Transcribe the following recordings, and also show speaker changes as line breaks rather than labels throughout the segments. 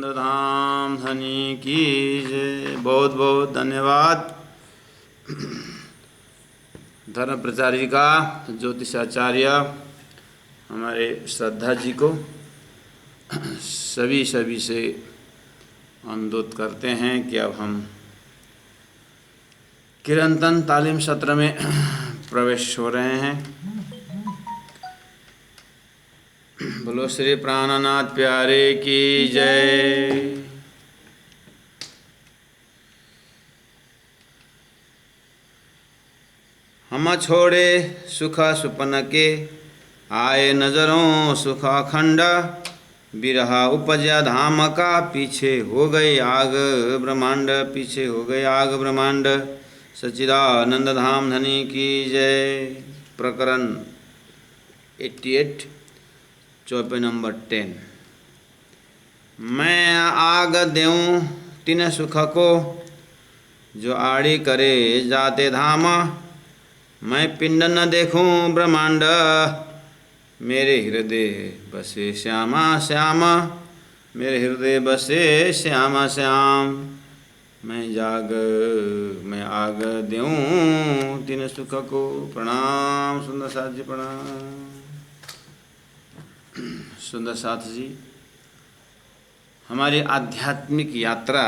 नंदधाम धनी की जय। बहुत बहुत धन्यवाद धर्म प्रचारी का ज्योतिषाचार्य हमारे श्रद्धा जी को सभी से अनुरोध करते हैं कि अब हम किरंतन तालीम सत्र में प्रवेश हो रहे हैं। बोलो श्री प्राणनाथ प्यारे की जय। हम छोड़े सुखा सुपन के आए नजरों सुखा खंड बिरहा उपजा धाम का पीछे हो गई आग ब्रह्मांड पीछे हो गई आग ब्रह्मांड। सच्चिदानंद धाम धनी की जय। प्रकरण 88 चौपाई नंबर 10। मैं आग देऊं तिन सुख को जो आड़ी करे जाते धाम। मैं पिंड न देखूं ब्रह्मांड मेरे हृदय बसे श्यामा श्याम। मेरे हृदय बसे श्यामा श्याम। मैं आग देऊं तिन सुख को। प्रणाम सुंदर साथ जी, प्रणाम सुंदर साथ जी। हमारी आध्यात्मिक यात्रा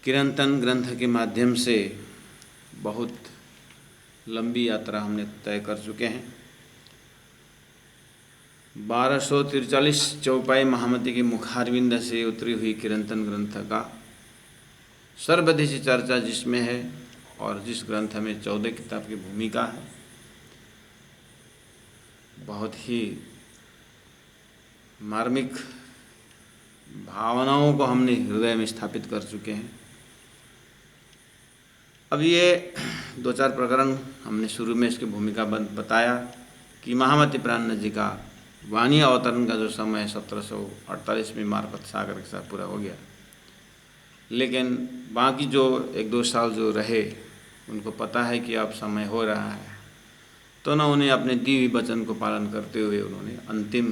किरंतन ग्रंथ के माध्यम से बहुत लंबी यात्रा हमने तय कर चुके हैं। 1243 चौपाई महामती की मुखारविंद से उतरी हुई किरंतन ग्रंथ का सर्वदेशी चर्चा जिसमें है और जिस ग्रंथ में 14 किताब की भूमिका है, बहुत ही मार्मिक भावनाओं को हमने हृदय में स्थापित कर चुके हैं। अब ये 2-4 प्रकरण हमने शुरू में इसकी भूमिका बताया कि महामती प्राणनाथ जी का वाणी अवतरण का जो समय 1748 में मार्फत सागर के साथ पूरा हो गया, लेकिन बाकी जो 1-2 साल जो रहे उनको पता है कि अब समय हो रहा है, तो न उन्हें अपने दिव्य वचन को पालन करते हुए उन्होंने अंतिम,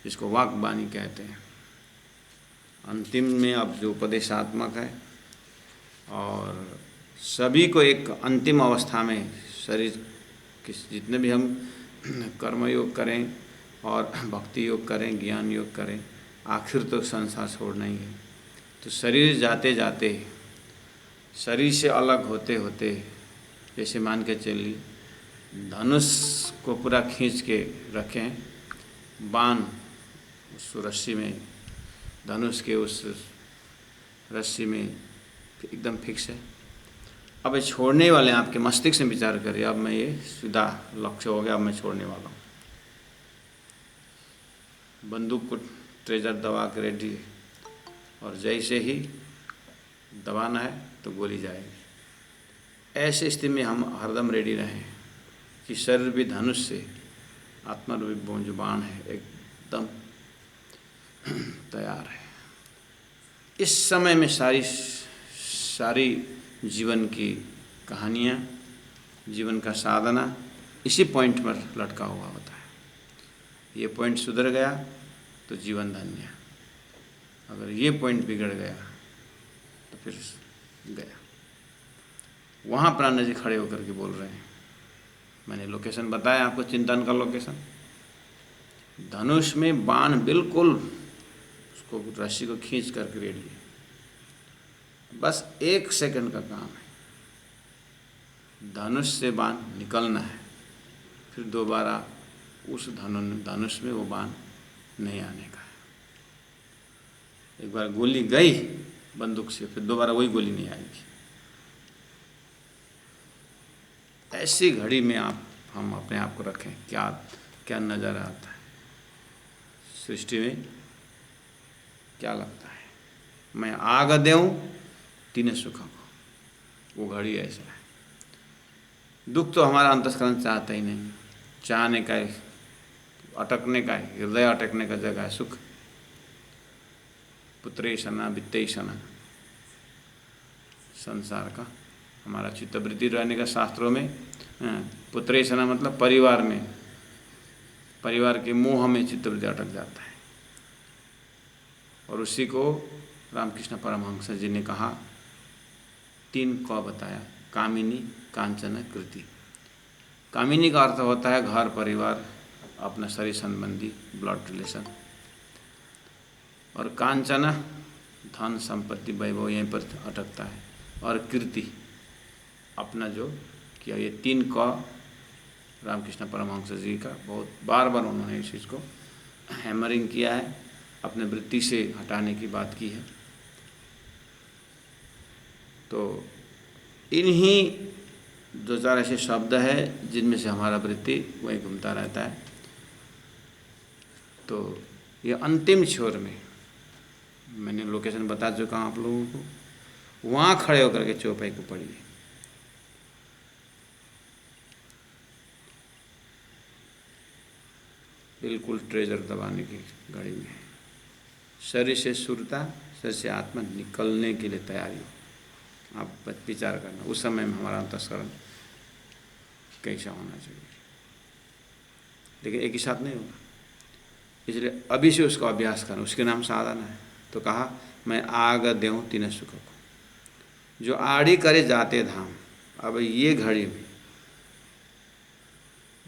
जिसको वाक्बाणी कहते हैं, अंतिम में अब जो उपदेशात्मक है और सभी को एक अंतिम अवस्था में शरीर के जितने भी हम कर्मयोग करें और भक्ति योग करें, ज्ञान योग करें, आखिर तो संसार छोड़ना ही है। तो शरीर जाते जाते, शरीर से अलग होते होते, जैसे मान के चलिए धनुष को पूरा खींच के रखें, बाण उस रस्सी में, धनुष के उस रस्सी में एकदम फिक्स है। अब ये छोड़ने वाले आपके मस्तिष्क में विचार करिए, अब मैं ये सीधा लक्ष्य हो गया, अब मैं छोड़ने वाला हूँ। बंदूक को ट्रेजर दबा के रेडी, और जैसे ही दबाना है तो गोली जाएगी। ऐसे स्थिति में हम हरदम रेडी रहें कि शरीर भी धनुष से, आत्मा रूपी जो बाण है एकदम तैयार है। इस समय में सारी जीवन की कहानियाँ, जीवन का साधना इसी पॉइंट पर लटका हुआ होता है। ये पॉइंट सुधर गया तो जीवन धन्य, अगर ये पॉइंट बिगड़ गया तो फिर गया। वहाँ प्राणनाथ जी खड़े होकर के बोल रहे हैं। मैंने लोकेशन बताया आपको, चिंतन का लोकेशन। धनुष में बाण बिल्कुल उसको रस्सी को खींच करके रेडी है, बस 1 सेकंड का काम है। धनुष से बाण निकलना है, फिर दोबारा उस धनुष में वो बाण नहीं आने का है। एक बार गोली गई बंदूक से, फिर दोबारा वही गोली नहीं आएगी। ऐसी घड़ी में हम अपने आप को रखें, क्या नज़र आता है सृष्टि में, क्या लगता है। मैं आग देऊं तीन सुख को, वो घड़ी ऐसा है। दुख तो हमारा अंतस्करण चाहता ही नहीं, चाहने का है, अटकने का है, हृदय अटकने का जगह है सुख। पुत्रेशना वित्तेशना, संसार का हमारा चित्तवृत्ति रहने का शास्त्रों में। पुत्रेशना मतलब परिवार में, परिवार के मोह में चित्तवृत्ति अटक जाता है। और उसी को रामकृष्ण परमहंस जी ने कहा, 3 क बताया, कामिनी, कांचन, कृति। कामिनी का अर्थ होता है घर परिवार, अपना शरीर संबंधी, ब्लड रिलेशन। और कांचन धन संपत्ति वैभव यहीं पर अटकता है। और कीर्ति अपना जो किया। ये 3 क रामकृष्ण परमहंस जी का बहुत बार बार उन्होंने इस चीज़ को हैमरिंग किया है, अपने वृत्ति से हटाने की बात की है। तो इन्हीं 2-4 ऐसे शब्द है जिनमें से हमारा वृत्ति वहीं घूमता रहता है। तो ये अंतिम छोर में मैंने लोकेशन बता चुका हूँ आप लोगों को, वहाँ खड़े होकर के चौपाई को पढ़िए। बिल्कुल ट्रेजर दबाने की घड़ी में, शरीर से सुरता, शरीर से आत्मा निकलने के लिए तैयारी हो। आप विचार करना उस समय में हमारा अंतस्करण कैसा होना चाहिए, लेकिन एक ही साथ नहीं होगा। इसलिए अभी से उसका अभ्यास करना, उसके नाम साधना है। तो कहा, मैं आग देऊँ तीन सुख को, जो आड़ी करे जाते धाम। अब ये घड़ी में,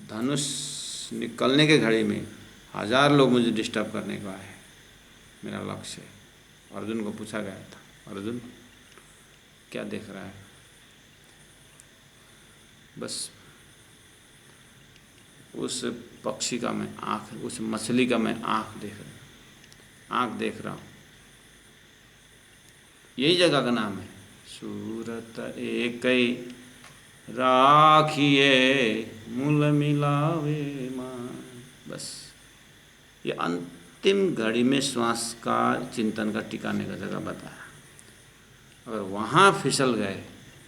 धनुष निकलने के घड़ी में 1000 लोग मुझे डिस्टर्ब करने को आए, मेरा लक्ष्य है। अर्जुन को पूछा गया था, अर्जुन क्या देख रहा है? बस उस पक्षी का मैं आँख, उस मछली का मैं आँख देख रहा हूँ। यही जगह का नाम है, सूरत एकई राखिए मूल मिलावे मान। बस ये अंतिम घड़ी में श्वास का चिंतन का टिकाने का जगह बताया। अगर वहाँ फिसल गए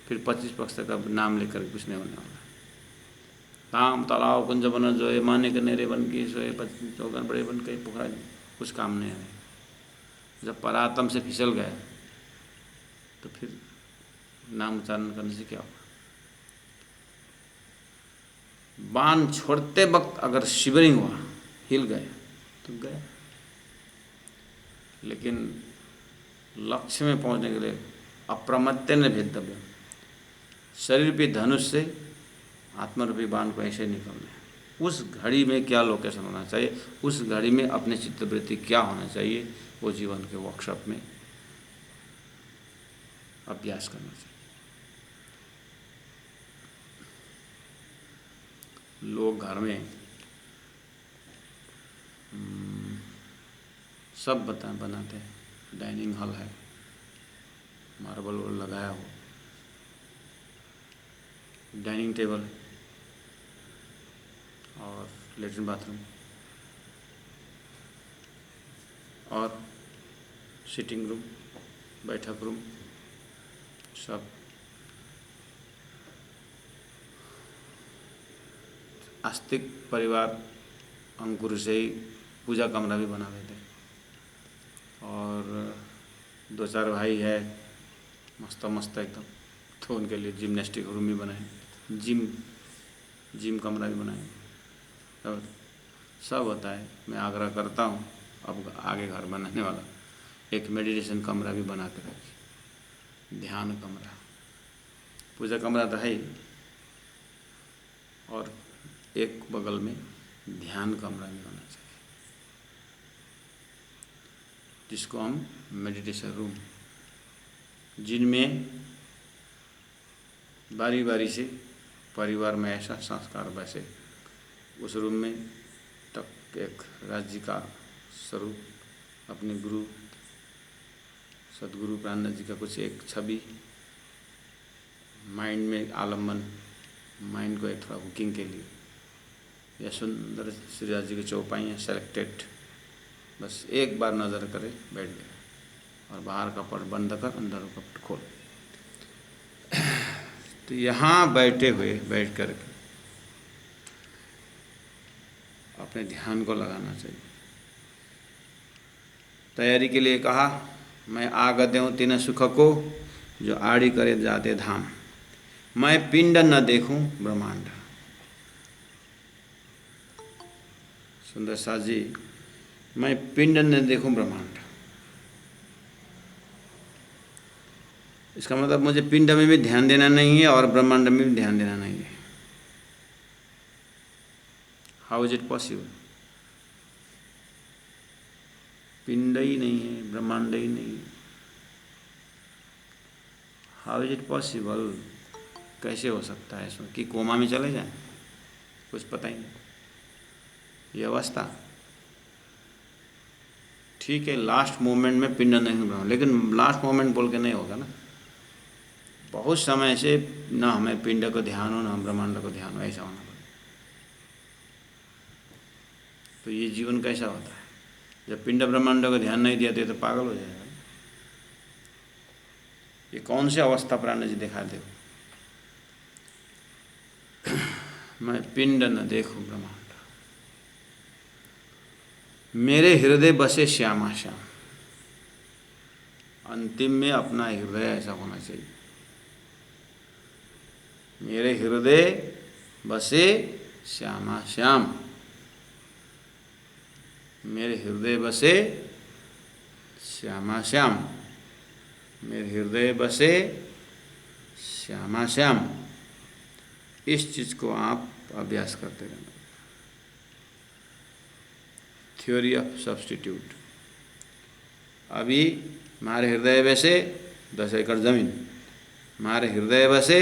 फिर 25 पक्ष तक अब नाम लेकर कुछ नहीं होने वाला। ताम तालाब कुंज बन जोए, माने के नेरे बन की सोए, चौगन बड़े बन के पोखरा, कुछ काम नहीं है। जब परात्म से फिसल गए तो फिर नाम उच्चारण करने से क्या होगा? बाण छोड़ते वक्त अगर शिवरिंग हुआ, हिल गए तो गए, लेकिन लक्ष्य में पहुंचने के लिए अप्रमत्ते न भेदव्य, शरीर पे धनुष से आत्मरूपी बाण को ऐसे निकलना है। उस घड़ी में क्या लोकेशन होना चाहिए, उस घड़ी में अपने चित्तवृत्ति क्या होना चाहिए, वो जीवन के वर्कशॉप में अभ्यास करना चाहिए। लोग घर में सब बनाते हैं, डाइनिंग हॉल है, मार्बल लगाया हो, डाइनिंग टेबल है और लेटरिन बाथरूम और सिटिंग रूम, बैठक रूम, सब आस्तिक परिवार अंकुर से ही पूजा कमरा भी बना देते। और 2-4 भाई है मस्त एकदम, तो उनके लिए जिम्नास्टिक रूम भी बनाए, जिम कमरा भी बनाए, और सब होता है। मैं आग्रह करता हूँ, अब आगे घर बनाने वाला एक मेडिटेशन कमरा भी बना के रखिए, ध्यान कमरा। पूजा कमरा तो है ही, और एक बगल में ध्यान कमरा भी होना चाहिए, जिसको हम मेडिटेशन रूम, जिनमें बारी बारी से परिवार में ऐसा संस्कार वैसे उस रूम में तक एक राज्य का स्वरूप, अपने गुरु सदगुरु प्राणनाथ जी का कुछ एक छवि, माइंड में आलम्बन, माइंड को एक थोड़ा हुकिंग के लिए, या सुंदर श्री राज जी की चौपाइयाँ सेलेक्टेड, बस एक बार नज़र करे बैठ गए, और बाहर का पट बंद कर अंदर का पट खोल। तो यहाँ बैठे हुए बैठ कर के अपने ध्यान को लगाना चाहिए। तैयारी के लिए कहा, मैं आग देऊँ तीन सुख को, जो आड़ी करे जाते धाम। मैं पिंड न देखूं ब्रह्मांड। सुंदर साथ जी, मैं पिंड न देखूं ब्रह्मांड, इसका मतलब मुझे पिंड में भी ध्यान देना नहीं है और ब्रह्मांड में भी ध्यान देना नहीं है। How is it possible? पिंड ही नहीं है, ब्रह्मांड ही नहीं है। How is it possible? कैसे हो सकता है इसमें कि कोमा में चले जाएं? कुछ पता ही नहीं। ये अवस्था ठीक है, लास्ट मोमेंट में पिंड नहीं ब्रह्मांड, लेकिन लास्ट मोमेंट बोल के नहीं होगा ना। बहुत समय से न हमें पिंड को ध्यान हो न ब्रह्मांड को ध्यान हो, ऐसा होना पड़ेगा। तो ये जीवन कैसा होता है? जब पिंड ब्रह्मांड को ध्यान नहीं दिया तो पागल हो जाएगा। ये कौन सी अवस्था प्राण जी दिखा दे? मैं पिंड न देखूं ब्रह्मांड, मेरे हृदय बसे श्यामा श्याम। अंतिम में अपना हृदय ऐसा होना चाहिए, मेरे हृदय बसे श्यामा श्याम, मेरे हृदय बसे श्यामा श्याम, मेरे हृदय बसे श्यामा श्याम। इस चीज़ को आप अभ्यास करते रहना। Theory of substitute. अभी हमारे हृदय बसे 10 एकड़ ज़मीन, हमारे हृदय बसे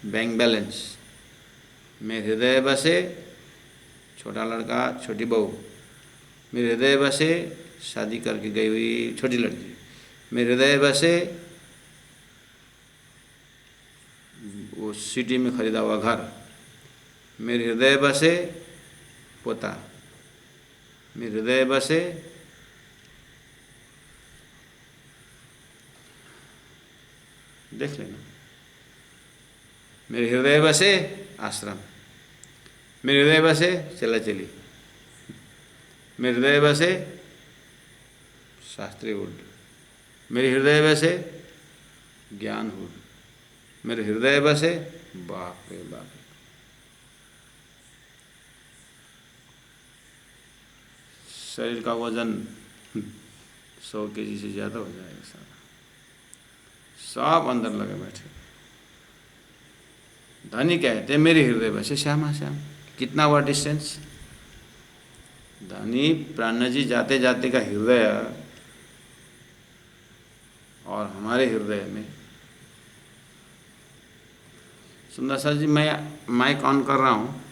बैंक बैलेंस, मेरे हृदय बसे छोटा लड़का छोटी बहू, मेरे हृदय बसे शादी करके गई हुई छोटी लड़की, मेरे हृदय बसे वो सिटी में खरीदा हुआ घर, मेरे हृदय बसे पोता, मेरे हृदय बसे देख लेना, मेरे हृदय बसे आश्रम, मेरे हृदय बसे चला चली, मेरे हृदय बसे शास्त्री वुड, मेरे हृदय बसे ज्ञान वुड, मेरे हृदय बसे बाप रे बाप। शरीर का वजन 100 kg से ज़्यादा हो जाएगा सारा, सब अंदर लगे बैठे। धनी कहते हैं मेरे हृदय बसे श्यामा श्याम। कितना हुआ डिस्टेंस? धनी प्राण जी जाते जाते का हृदय और हमारे हृदय में। सुंदर सर जी, मैं माइक ऑन कर रहा हूँ,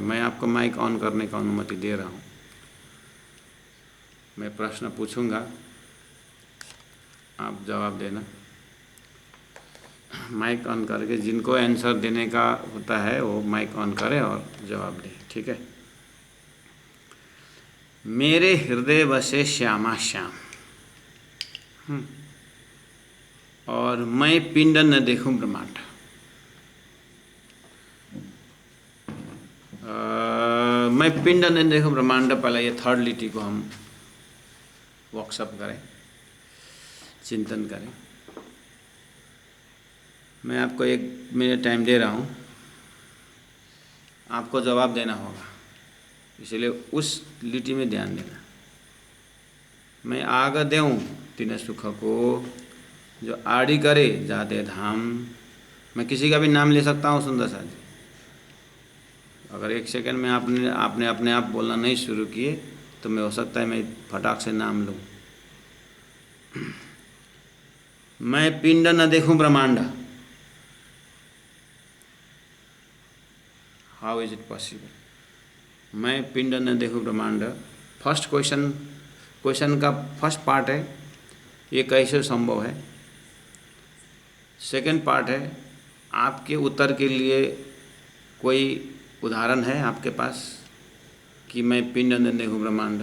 मैं आपको माइक ऑन करने का अनुमति दे रहा हूँ। मैं प्रश्न पूछूंगा, आप जवाब देना। माइक ऑन करके जिनको आंसर देने का होता है वो माइक ऑन करें और जवाब दें, ठीक है? मेरे हृदय बसे श्यामा श्याम, और मैं पिंड न देखूं ब्रह्मांड। मैं पिंड न देखूं ब्रह्मांड, पहले ये थर्ड लिटी को हम वर्कशॉप करें, चिंतन करें। मैं आपको 1 मिनट टाइम दे रहा हूँ, आपको जवाब देना होगा, इसलिए उस लिटी में ध्यान देना। मैं आग देऊँ तीन सुख को, जो आड़ी करे जाते धाम। मैं किसी का भी नाम ले सकता हूँ सुंदर सा जी। अगर 1 सेकंड में आपने अपने आप बोलना नहीं शुरू किए तो मैं हो सकता है मैं फटाक से नाम लूँ। मैं पिंड न देखूं ब्रह्मांड। How is it possible? मैं पिंड न देखूं ब्रह्मांड। फर्स्ट क्वेश्चन का फर्स्ट पार्ट है, ये कैसे संभव है। सेकंड पार्ट है, आपके उत्तर के लिए कोई उदाहरण है आपके पास कि मैं पिंड न देखूं ब्रह्मांड?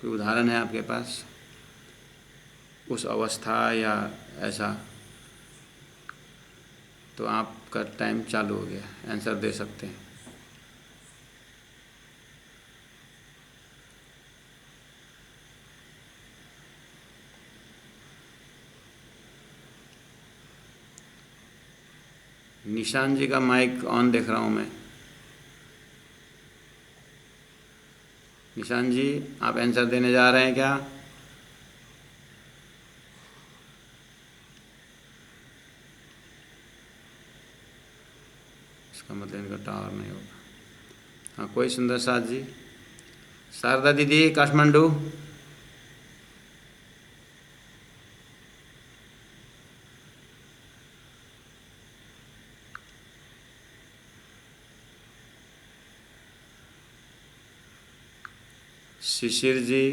कोई उदाहरण है आपके पास उस अवस्था या ऐसा? तो आपका टाइम चालू हो गया, आंसर दे सकते हैं। निशान जी का माइक ऑन देख रहा हूँ मैं। निशान जी, आप आंसर देने जा रहे हैं क्या? इसका मतलब इनका टावर नहीं होगा। हाँ, कोई सुंदर साथ जी, शारदा दीदी काठमाडौँ। शिशिर जी,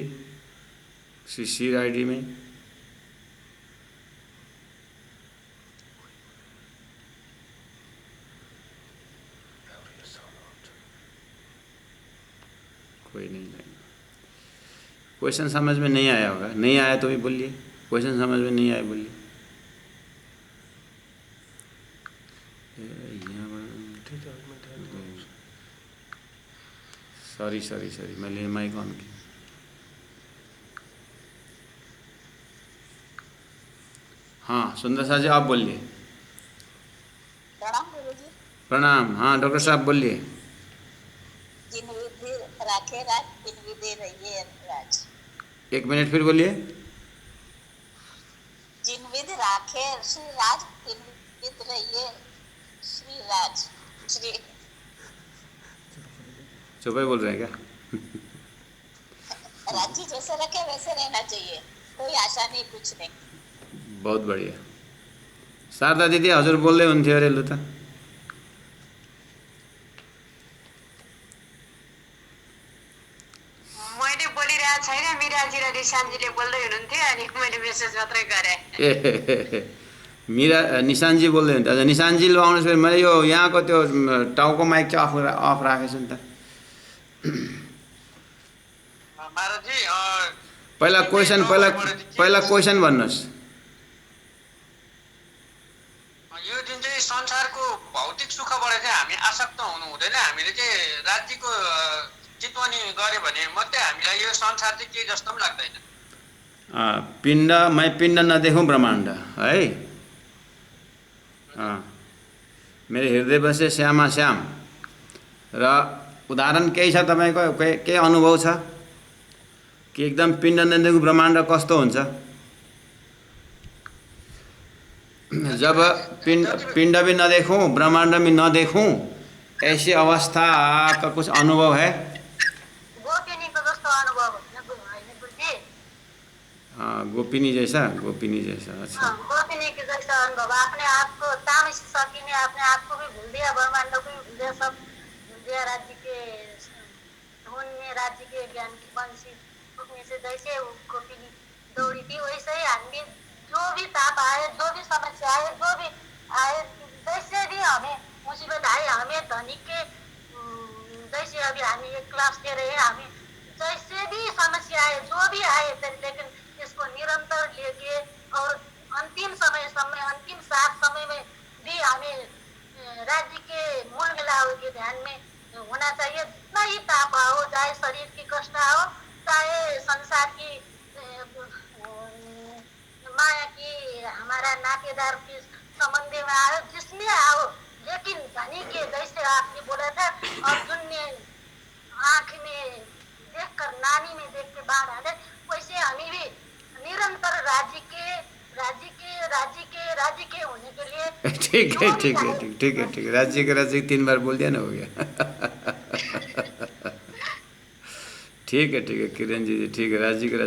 शिशिर आईडी में। कोई नहीं जाएगा। क्वेश्चन समझ में नहीं आया होगा, नहीं आया तो भी बोलिए, क्वेश्चन समझ में नहीं आया बोलिए। सॉरी सॉरी सॉरी, मैंने माइक ऑन की। हाँ सुंदर साहब जी, आप बोलिए।
प्रणाम गुरुजी।
प्रणाम। हाँ डॉक्टर साहब बोलिए।
जिन विधि राखे राज, बिन विधि रहिए राज।
एक मिनट फिर बोलिए।
जिन विधि राखे श्री राज, बिन विधि रहिए श्री राज। श्री
चुप ही बोल रहे हैं क्या?
राजी जैसे रखे वैसे रहना चाहिए, कोई आशा नहीं, कुछ नहीं।
बहुत बढ़िया। शारदा दिदी हजुर बोल्दै हुन्थ्यो अरे, लु त।
मैले बोलिरहेको छैन, मिराजी र निशानजीले बोल्दै हुनुहुन्थ्यो अनि मैले मेसेज मात्रै गरेँ।
ए मिरा निशानजी बोल्दै हुन्थ्यो। अच्छा निशानजी लु आउनुहोस् फेरि, मैले यो यहाँको त्यो टाउको माइक चाहिँ अफ राखेको छु नि त।
महाराजजी
पहिला क्वेसन भन्नुहोस्।
यो जुन चाहिँ संसारको भौतिक सुखबाट चाहिँ हामी आसक्त हुनु हुँदैन। हामीले चाहिँ राज्यको चितवनी गऱ्यो भने मात्रै हामीलाई यो संसार चाहिँ के जस्तो पनि लाग्दैन।
पिण्ड मै पिण्ड नदेखौँ ब्रह्माण्ड है। मेरो हृदय बसे श्यामा श्याम। र उदाहरण केही छ तपाईँको, केही अनुभव छ कि एकदम पिण्ड नदेखौँ ब्रह्माण्ड कस्तो हुन्छ? जब पिंड भी न देखूं, ब्रह्मांड भी न देखूं, ऐसी अवस्था का कुछ अनुभव है?
गोपिनी को जस्तो अनुभव होइन गुरुजी।
हाँ, गोपिनी जैसा। अच्छा,
गोपिनी के जैसा अनुभव। अपने आप को तामस सकिने, अपने आप को भी भूल दिया, ब्रह्मांड को भी भूल दिया, सब भूल दिया। राज्य के धुन में, राज्य के ज्ञान की बंसी फूकने से जैसे गोपिनी दौड़ी थी, वैसे ही हामी जो भी ताप आए, जो भी समस्या आए, जो भी आए, जैसे भी हमें मुसीबत आए, हमें धनी के जैसे अभी हामी एक क्लास ले रहे हैं, हमें जैसे भी समस्या आए, जो भी आए, लेकिन इसको निरंतर लेके और अंतिम अंतिम सात समय में भी हमें राज्य के मूल मिलाव के ध्यान में होना चाहिए। जितना ही ताप आओ, चाहे शरीर की कष्ट आओ, चाहे संसार की माया की, हमारा नातेदार के संबंध में आओ, जिसमें आओ, लेकिन धनी के जैसे आपने बोला था, अर्जुन ने आँख में देखकर, नानी में देख के बाढ़ आ गए, वैसे हमें भी निरंतर राज्य के होने के लिए
ठीक है राज्य के 3 बार बोल दिया ना, हो गया। ठीक है किरण जी, ठीक है। राज्य के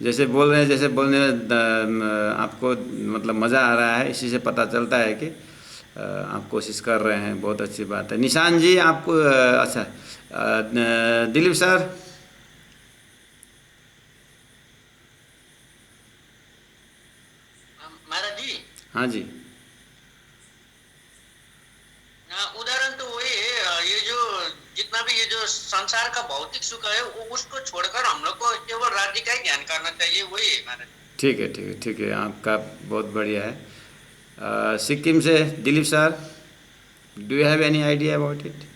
जैसे बोल रहे हैं, जैसे बोलने में आपको मतलब मज़ा आ रहा है, इसी से पता चलता है कि आप कोशिश कर रहे हैं। बहुत अच्छी बात है। निशान जी आपको अच्छा, दिलीप सर।
महाराज जी।
हाँ जी।
उदाहरण तो वही है, ये जो जितना भी ये जो संसार का भौतिक सुख है, उसको छोड़कर हम लोग को केवल राज्य का ही ध्यान करना चाहिए, वही है महाराज।
ठीक है, आपका बहुत बढ़िया है। सिक्किम से Dilip sir, do you have any idea about it?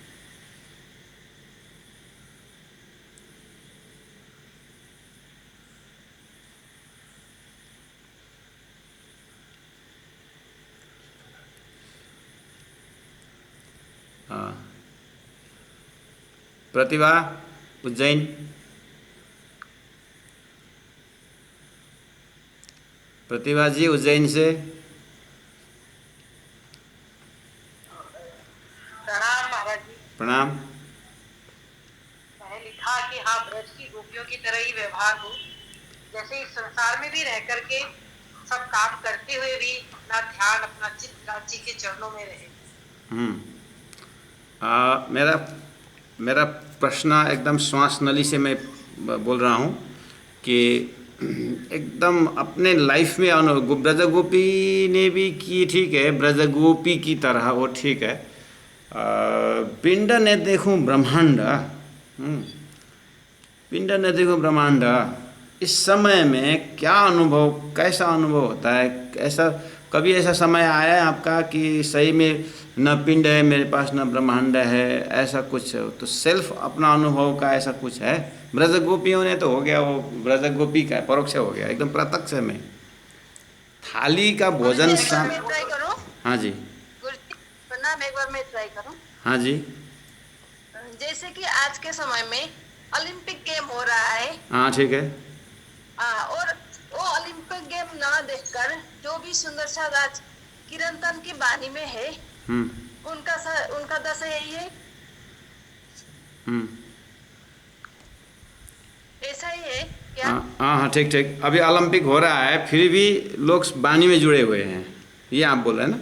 Pratibha Ujjain. Pratibha ji Ujjain से।
भाग हो, जैसे इस संसार में भी रह करके सब काम करते हुए भी अपना ध्यान, अपना चित्त राज्य के चरणों में रहे।
मेरा मेरा प्रश्न एकदम श्वास नली से मैं बोल रहा हूँ कि एकदम अपने लाइफ में ब्रज गोपी ने भी की, ठीक है, ब्रज गोपी की तरह वो ठीक है। पिंड ने देखूं ब्रह्मांड, पिंड ने देखूं ब्रह्मांड, इस समय में क्या अनुभव, कैसा अनुभव होता है? ऐसा कभी ऐसा समय आया है आपका कि सही में न पिंड है मेरे पास न ब्रह्मांड है, ऐसा कुछ? तो सेल्फ अपना अनुभव का ऐसा कुछ है? ब्रज गोपियों ने तो हो गया, वो ब्रज गोपी का परोक्ष हो गया, एकदम प्रत्यक्ष में थाली का भोजन सा। हाँ जी
प्रणाम, एक बार मैं ट्राई करूं।
हाँ जी,
जैसे कि आज के समय में ओलंपिक गेम हो रहा है,
हाँ ठीक है,
और वो ओलंपिक गेम ना देखकर जो भी सुंदर सा राज किरंतन की वाणी में है, उनका दशा यही है, ऐसा ही है क्या?
हाँ ठीक ठीक। अभी ओलंपिक हो रहा है फिर भी लोग वाणी में जुड़े हुए हैं, ये आप बोल रहे हैं ना?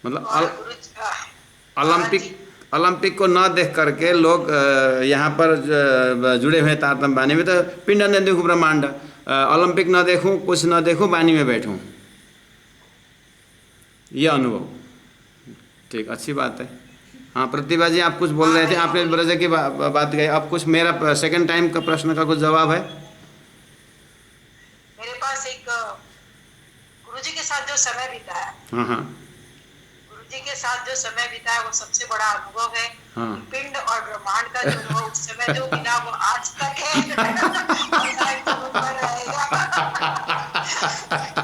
मतलब ओलंपिक को न देख करके लोग यहाँ पर जुड़े हुए तारतम्य वाणी में। तो पिंड न देखूँ ब्रह्मांड, ओलंपिक न देखूँ, कुछ न देखूँ, वाणी में बैठूँ, ये अनुभव। ठीक, अच्छी बात है। हाँ प्रतिभा जी, आप कुछ बोल रहे थे, आपने ब्रज की बात कही। अब कुछ मेरा सेकंड टाइम का प्रश्न का कुछ जवाब है?
मेरे पास एक गुरुजी के साथ जो समय बीता है,
हाँ,
गुरुजी के साथ जो समय बीता है वो सबसे बड़ा अनुभव है।
हाँ।
पिंड और ब्रह्मांड का जो अनुभव उस समय जो मिला वो आज तक है।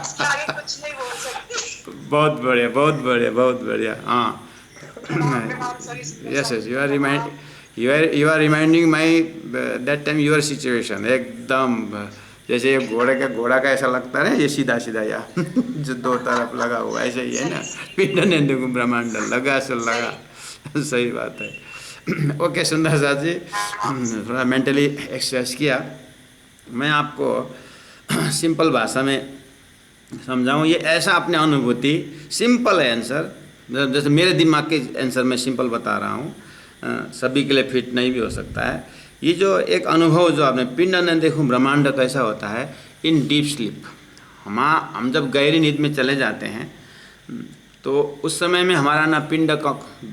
इसके आगे कुछ नहीं बोल सकती।
बहुत बढ़िया, बहुत बढ़िया, बहुत बढ़िया। हाँ yes, you are reminding my that time your situation, एकदम जैसे ये घोड़ा का ऐसा लगता है ना, ये सीधा सीधा या जो दो तरफ लगा हुआ, ऐसे ही है ना, पिंड ने देखो ब्रह्मांड लगा सो लगा। सही बात है। ओके सुंदर साथ जी, थोड़ा मेंटली एक्सरसाइज किया। मैं आपको सिंपल भाषा में समझाऊँ, ये ऐसा अपने अनुभूति, सिंपल है आंसर, जैसे मेरे दिमाग के आंसर में सिंपल बता रहा हूँ, सभी के लिए फिट नहीं भी हो सकता है। ये जो एक अनुभव जो आपने पिंड न देखूं ब्रह्मांड कैसा होता है, इन डीप स्लीप, हम जब गहरी नींद में चले जाते हैं तो उस समय में हमारा ना पिंड का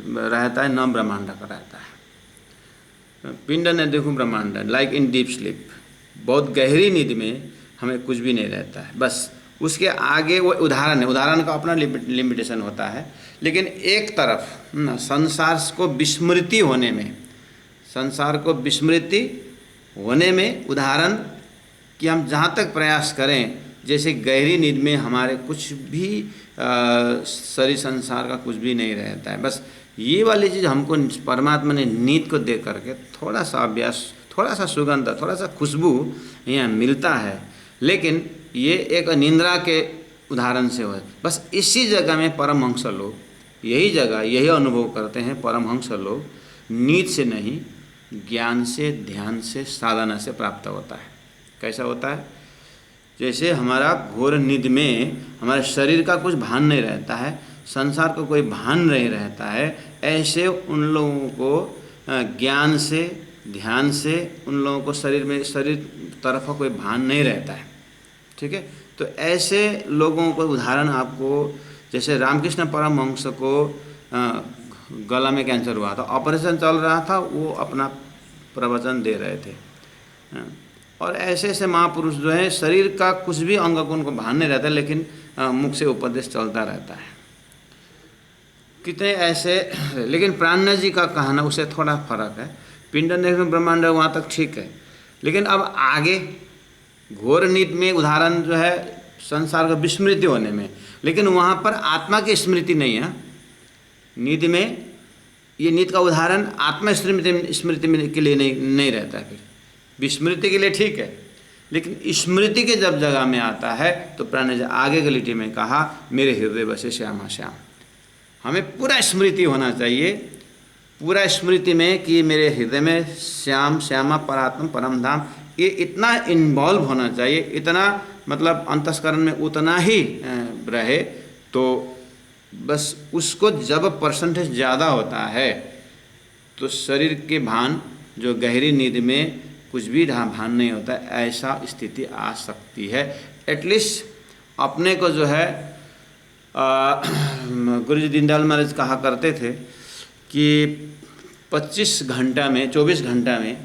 रहता है ना ब्रह्मांड का रहता है। पिंड न देखूं ब्रह्मांड, लाइक इन डीप स्लीप, बहुत गहरी नींद में हमें कुछ भी नहीं रहता है। बस उसके आगे वो उदाहरण है, उदाहरण का अपना लिमिटेशन होता है। लेकिन एक तरफ संसार को विस्मृति होने में, संसार को विस्मृति होने में उदाहरण कि हम जहाँ तक प्रयास करें, जैसे गहरी नींद में हमारे कुछ भी शरीर संसार का कुछ भी नहीं रहता है। बस ये वाली चीज़ हमको परमात्मा ने नींद को दे करके थोड़ा सा अभ्यास, थोड़ा सा सुगंध, थोड़ा सा खुशबू यहाँ मिलता है। लेकिन ये एक निंद्रा के उदाहरण से हो, बस इसी जगह में परमहंस लोग यही जगह यही अनुभव करते हैं। परमहंस लोग नींद से नहीं, ज्ञान से, ध्यान से, साधना से प्राप्त होता है। कैसा होता है? जैसे हमारा घोर नींद में हमारे शरीर का कुछ भान नहीं रहता है, संसार का कोई भान नहीं रहता है, ऐसे उन लोगों को ज्ञान से, ध्यान से उन लोगों को शरीर तरफ का कोई भान नहीं रहता है। ठीक है, तो ऐसे लोगों को उदाहरण आपको, जैसे रामकृष्ण परमहंस को गला में कैंसर हुआ था, ऑपरेशन चल रहा था, वो अपना प्रवचन दे रहे थे। और ऐसे ऐसे महापुरुष जो हैं, शरीर का कुछ भी अंग को उनको भान नहीं रहता, लेकिन मुख से उपदेश चलता रहता है। कितने ऐसे, लेकिन प्राणनाथ जी का कहना उससे थोड़ा फर्क है। पिंड में ब्रह्मांड वहाँ तक ठीक है, लेकिन अब आगे घोर नींद में उदाहरण जो है संसार का विस्मृति होने में, लेकिन वहाँ पर आत्मा की स्मृति नहीं है। नींद में ये नींद का उदाहरण आत्मा स्मृति के लिए नहीं रहता है। फिर विस्मृति के लिए ठीक है, लेकिन स्मृति के जब जगह में आता है तो प्राण जी आगे के लिटी में कहा, मेरे हृदय बसे श्यामा श्याम। हमें पूरा स्मृति होना चाहिए, पूरा स्मृति में कि मेरे हृदय में श्याम श्यामा परात्म परम धाम, ये इतना इन्वॉल्व होना चाहिए, इतना मतलब अंतस्करण में उतना ही रहे। तो बस उसको जब परसेंटेज ज़्यादा होता है तो शरीर के भान, जो गहरी नींद में कुछ भी भान नहीं होता, ऐसा स्थिति आ सकती है। एटलीस्ट अपने को जो है गुरुजी दीनदयाल महाराज कहा करते थे कि 25 घंटा में 24 घंटा में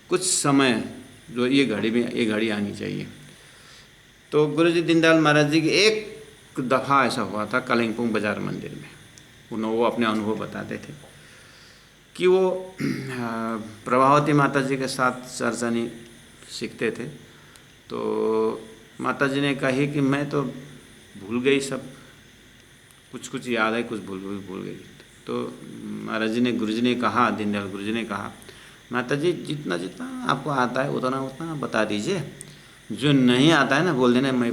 कुछ समय जो ये घड़ी आनी चाहिए। तो गुरुजी दीनदयाल महाराज जी की एक दफ़ा ऐसा हुआ था कालिम्पोंग बाजार मंदिर में। वो अपने अनुभव बताते थे कि वो प्रभावती माता जी के साथ चर्चनी सीखते थे। तो माता जी ने कही कि मैं तो भूल गई, सब कुछ याद है, कुछ भूल गई। तो महाराज जी ने, गुरुजी ने कहा, दीनदयाल गुरुजी ने कहा, माता जी जितना जितना आपको आता है उतना उतना बता दीजिए, जो नहीं आता है ना बोल देना मैं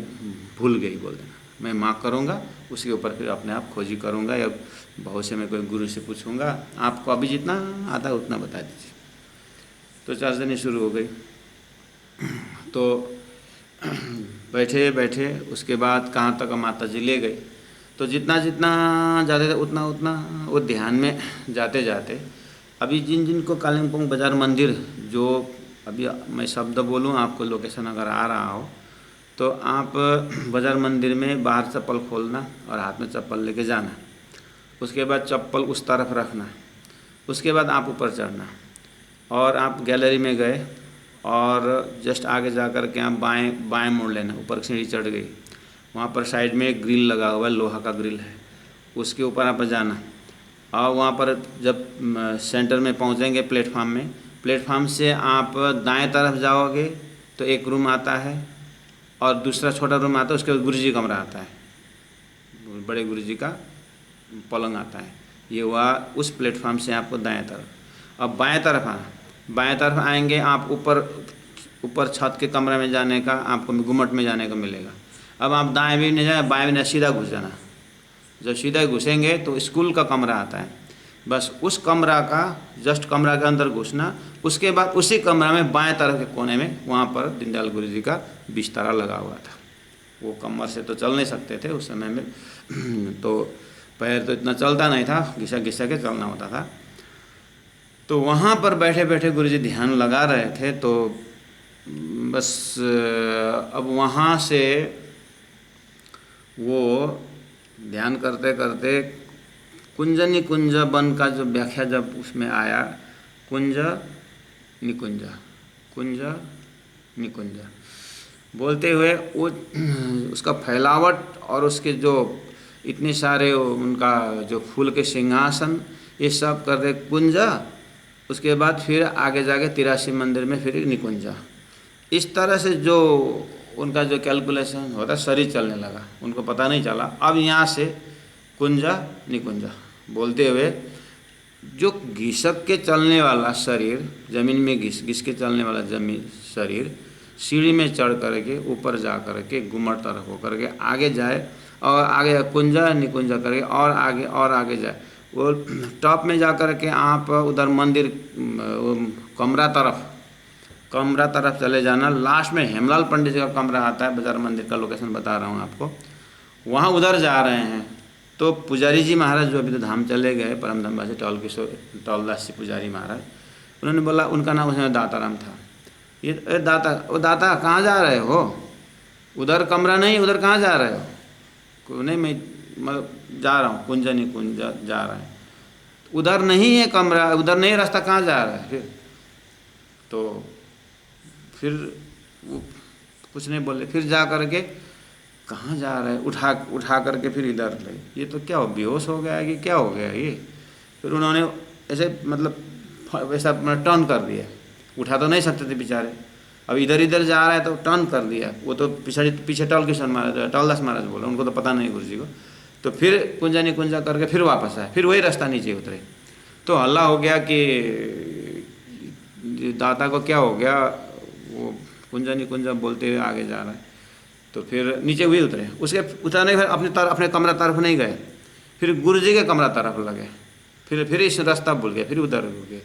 भूल गई, बोल देना, मैं माफ़ करूँगा, उसके ऊपर फिर अपने आप खोजी करूँगा या भविष्य में कोई गुरु से पूछूंगा, आपको अभी जितना आता है उतना बता दीजिए। तो चर्चनी शुरू हो गई। तो बैठे बैठे उसके बाद कहाँ तक माता जी ले गई, तो जितना जितना जाते थे उतना उतना वो ध्यान में जाते जाते, अभी जिनको कालिम्पोंग बाजार मंदिर, जो अभी मैं शब्द बोलूँ आपको लोकेशन अगर आ रहा हो तो आप बाजार मंदिर में बाहर चप्पल खोलना और हाथ में चप्पल लेके जाना, उसके बाद चप्पल उस तरफ रखना, उसके बाद आप ऊपर चढ़ना और आप गैलरी में गए और जस्ट आगे जा कर के आप बाएं मोड़ लेना, ऊपर सीढ़ी चढ़ गई, वहाँ पर साइड में एक ग्रिल लगा हुआ है, लोहा का ग्रिल है, उसके ऊपर आप जाना और वहाँ पर जब सेंटर में पहुँचेंगे प्लेटफार्म से आप दाएं तरफ जाओगे तो एक रूम आता है और दूसरा छोटा रूम आता है, उसके बाद गुरुजी कमरा आता है, बड़े गुरुजी का पलंग आता है। ये हुआ उस प्लेटफार्म से आपको दाएं तरफ। अब बाएं तरफ आना, बाएं तरफ आएंगे आप ऊपर छत के कमरे में जाने का आपको गुम्मट में जाने को मिलेगा। अब आप दाएं भी नहीं जाए बाएं भी नहीं, सीधा घुस जाना। जब सीधा घुसेंगे तो स्कूल का कमरा आता है, बस उस कमरा का जस्ट कमरा के अंदर घुसना, उसके बाद उसी कमरा में बाएं तरफ के कोने में वहाँ पर दीनदयाल गुरुजी का बिस्तारा लगा हुआ था। वो कमर से तो चल नहीं सकते थे उस समय में, तो पैर तो इतना चलता नहीं था, घिसा घिसा के चलना होता था। तो वहाँ पर बैठे बैठे गुरुजी ध्यान लगा रहे थे। तो बस अब वहाँ से वो ध्यान करते करते कुंज निकुंज वन का जो व्याख्या जब उसमें आया, कुंज निकुंज बोलते हुए वो उसका फैलावट और उसके जो इतने सारे उनका जो फूल के सिंहासन ये सब कर दे कुंज, उसके बाद फिर आगे जाके 83 मंदिर में फिर निकुंज। इस तरह से जो उनका जो कैलकुलेशन होता शरीर चलने लगा, उनको पता नहीं चला। अब यहाँ से कुंज निकुंज बोलते हुए जो घिसक के चलने वाला शरीर, ज़मीन में घिस के चलने वाला शरीर सीढ़ी में चढ़ करके ऊपर जा करके गुम्मट तरफ होकर के आगे जाए और आगे कुंज निकुंज करके और आगे जाए। वो टॉप में जा कर के आप उधर मंदिर कमरा तरफ चले जाना। लास्ट में हेमलाल पंडित जी का कमरा आता है, बाजार मंदिर का लोकेशन बता रहा हूँ आपको, वहाँ उधर जा रहे हैं। तो पुजारी जी महाराज जो अभी तो धाम चले गए, परमधामवासी टौलदास जी पुजारी महाराज, उन्होंने बोला, उनका नाम उसमें दाताराम था, ये दाता कहाँ जा रहे हो, उधर कमरा नहीं, उधर कहाँ जा रहे हो? नहीं मैं जा रहा हूँ, कुंज निकुंज जा रहा है, उधर नहीं है कमरा, उधर नहीं रास्ता, कहाँ जा रहा है? फिर वो कुछ नहीं बोले, फिर जा करके कहाँ जा रहा है, उठा करके फिर इधर ले, ये तो क्या हो, बेहोश हो गया है कि क्या हो गया ये? फिर उन्होंने ऐसे मतलब वैसा टर्न कर दिया, उठा तो नहीं सकते थे बेचारे, अब इधर जा रहा है तो टर्न कर दिया। वो तो पीछे टौलदास महाराज बोला, उनको तो पता नहीं गुरुजी को। तो फिर कुंजा निकुंजा करके फिर वापस आए, फिर वही रास्ता नीचे उतरे। तो हल्ला हो गया कि दाता को क्या हो गया, वो कुंजा निकुंजा बोलते हुए आगे जा रहा है। तो फिर नीचे वही उतरे, उसके उतरने फिर अपने कमरा तरफ नहीं गए, फिर गुरुजी के कमरा तरफ लगे, फिर इस रास्ता भूल गए, फिर उधर हो गए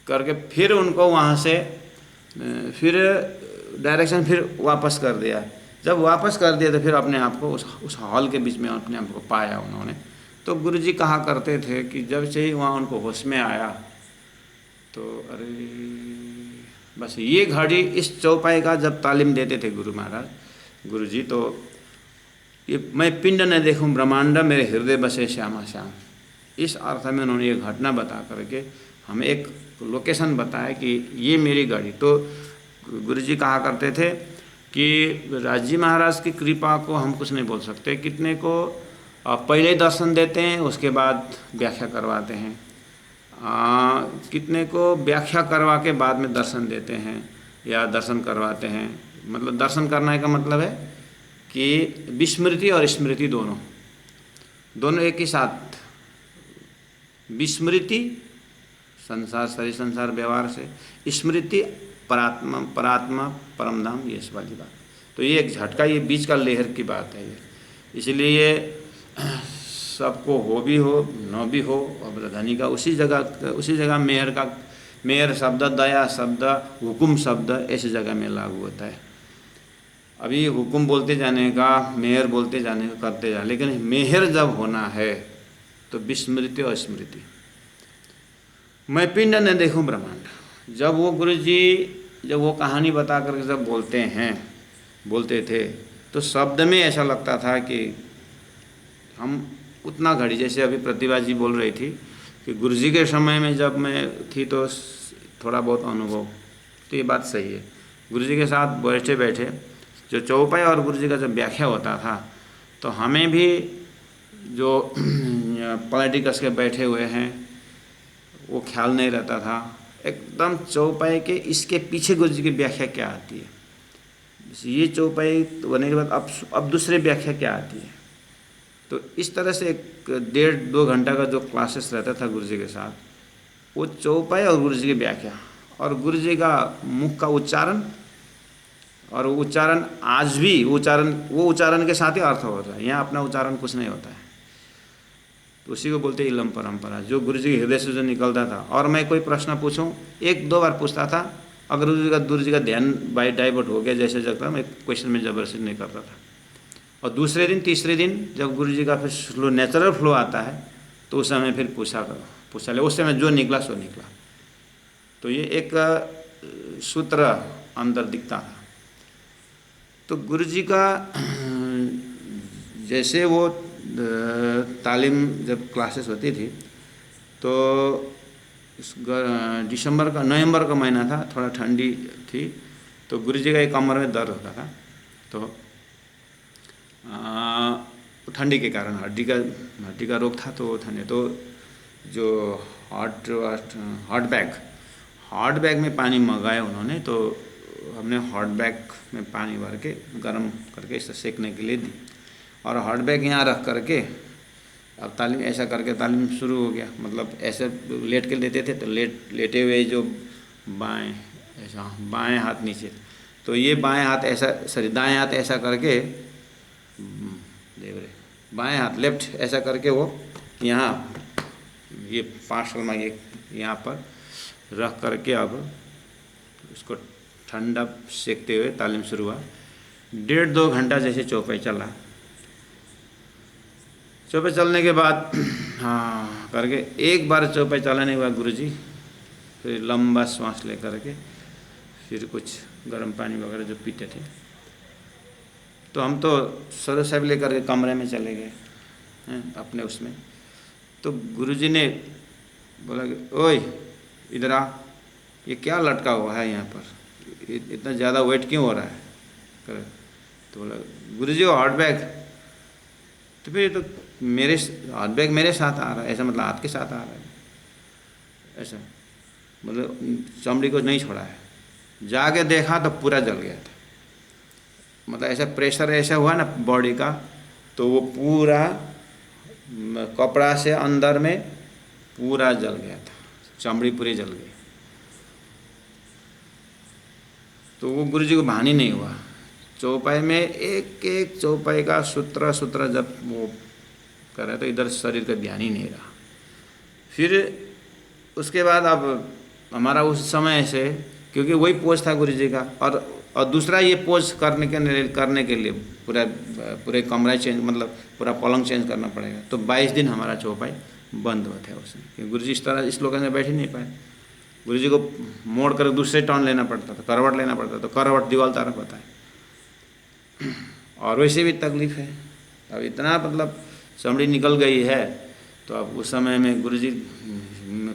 करके फिर उनको वहाँ से फिर डायरेक्शन फिर वापस कर दिया। जब वापस कर दिया तो फिर अपने आप को उस हॉल के बीच में अपने आप को पाया उन्होंने। तो गुरुजी कहा करते थे कि जब से ही वहाँ उनको होश में आया तो अरे बस ये घड़ी इस चौपाई का जब तालीम देते थे गुरु महाराज गुरुजी, तो ये मैं पिंड न देखूं ब्रह्मांड मेरे हृदय बसे श्यामा श्याम, इस अर्थ में उन्होंने ये घटना बता करके हमें एक लोकेशन बताया कि ये मेरी गाड़ी। तो गुरुजी कहा करते थे कि राजी महाराज की कृपा को हम कुछ नहीं बोल सकते, कितने को पहले दर्शन देते हैं उसके बाद व्याख्या करवाते हैं, कितने को व्याख्या करवा के बाद में दर्शन देते हैं या दर्शन करवाते हैं। मतलब दर्शन करने का मतलब है कि विस्मृति और स्मृति दोनों एक ही साथ, विस्मृति संसार शरीर संसार व्यवहार से, स्मृति परात्मा परमधाम, ये इस वाली बात। तो ये एक झटका, ये बीच का लेहर की बात है ये, इसलिए ये सबको हो भी हो न भी हो, और धनी का उसी जगह मेहर शब्द, दया शब्द, हुकुम शब्द ऐसी जगह में लागू होता है। अभी हुकुम बोलते जाने का, मेहर बोलते जाने का करते जा, लेकिन मेहर जब होना है तो विस्मृति और स्मृति। मैं पिंड न देखूं ब्रह्मांड, जब वो गुरुजी जब वो कहानी बता करके जब बोलते थे तो शब्द में ऐसा लगता था कि हम उतना घड़ी, जैसे अभी प्रतिभा जी बोल रही थी कि गुरुजी के समय में जब मैं थी तो थोड़ा बहुत अनुभव, तो ये बात सही है। गुरुजी के साथ बैठे जो चौपाई और गुरुजी का जब व्याख्या होता था तो हमें भी जो पलटी कस के बैठे हुए हैं वो ख्याल नहीं रहता था एकदम चौपाई के इसके पीछे गुरुजी की व्याख्या क्या आती है, ये चौपाई होने के बाद अब दूसरे व्याख्या क्या आती है। तो इस तरह से एक 1.5-2 घंटा का जो क्लासेस रहता था गुरुजी के साथ, वो चौपाई और गुरुजी की व्याख्या और गुरुजी का मुख का उच्चारण, और उच्चारण आज भी वो उच्चारण के साथ ही अर्थ होता है, यहाँ अपना उच्चारण कुछ नहीं होता है। तो उसी को बोलते इलम परंपरा, जो गुरुजी के हृदय से जो निकलता था। और मैं कोई प्रश्न पूछूं 1-2 बार पूछता था, अगर गुरुजी का ध्यान बाई डाइवर्ट हो गया जैसे जगता, मैं क्वेश्चन में जबरदस्ती नहीं करता था। और दूसरे दिन तीसरे दिन जब गुरुजी का फिर फ्लो, नेचुरल फ्लो आता है तो उस समय फिर पूछा ले, उस समय जो निकला सो निकला। तो ये एक सूत्र अंदर दिखता था। तो गुरुजी का जैसे वो तालीम जब क्लासेस होती थी तो नवंबर का महीना था, थोड़ा ठंडी थी, तो गुरुजी का एक कमर में दर्द होता था। तो ठंडी के कारण हड्डी का रोग था, तो ठंडे तो जो हॉट बैग में पानी मंगाया उन्होंने, तो हमने हॉट बैग में पानी भर के गर्म करके इसे सेकने के लिए दी। और हॉट बैग यहाँ रख करके अब तालीम ऐसा करके तालीम शुरू हो गया। मतलब ऐसे लेट के लेते थे तो लेटे हुए जो बाएं हाथ नीचे, तो ये बाएं हाथ ऐसा, दाएं हाथ ऐसा करके, बाएं हाथ लेफ्ट ऐसा करके वो यहाँ ये पार्श्व में ये यहाँ पर रख करके अब उसको ठंडा सेकते हुए तालीम शुरू हुआ। 1.5-2 घंटा जैसे चौपाई चला। चौपाई चलने के बाद करके एक बार चौपाई चलाने के बाद गुरुजी फिर लंबा सांस ले करके फिर कुछ गर्म पानी वगैरह जो पीते थे, तो हम तो सरो साहब लेकर के कमरे में चले गए हैं अपने उसमें। तो गुरुजी ने बोला कि ओए इधर आ, ये क्या लटका हुआ है यहाँ पर, इतना ज़्यादा वेट क्यों हो रहा है कर। तो बोला गुरुजी वो हॉट बैग। तो फिर तो मेरे हॉट बैग मेरे साथ आ रहा है, ऐसा मतलब हाथ के साथ आ रहा है, ऐसा मतलब चमड़ी को नहीं छोड़ा है। जाके देखा तो पूरा जल गया था। मतलब ऐसा प्रेशर ऐसा हुआ ना बॉडी का, तो वो पूरा कपड़ा से अंदर में पूरा जल गया था, चमड़ी पूरी जल गई। तो वो गुरुजी को भान ही नहीं हुआ। चौपाई में एक चौपाई का सूत्र जब वो कर रहे तो इधर शरीर का ध्यान ही नहीं रहा। फिर उसके बाद अब हमारा उस समय से, क्योंकि वही पोज था गुरु जी का, और दूसरा ये पोज करने के लिए पूरे कमरा चेंज, मतलब पूरा पलंग चेंज करना पड़ेगा। तो 22 दिन हमारा चौपाई बंद हुआ था उसमें, क्योंकि गुरु जी इस तरह इस लोकेशन में बैठ ही नहीं पाए। गुरु जी को मोड़ कर दूसरे टर्न लेना पड़ता था, करवट लेना पड़ता था, तो करवट दीवार तरफ होता है, और वैसे भी तकलीफ है। अब इतना मतलब चमड़ी निकल गई है, तो अब उस समय में गुरु जी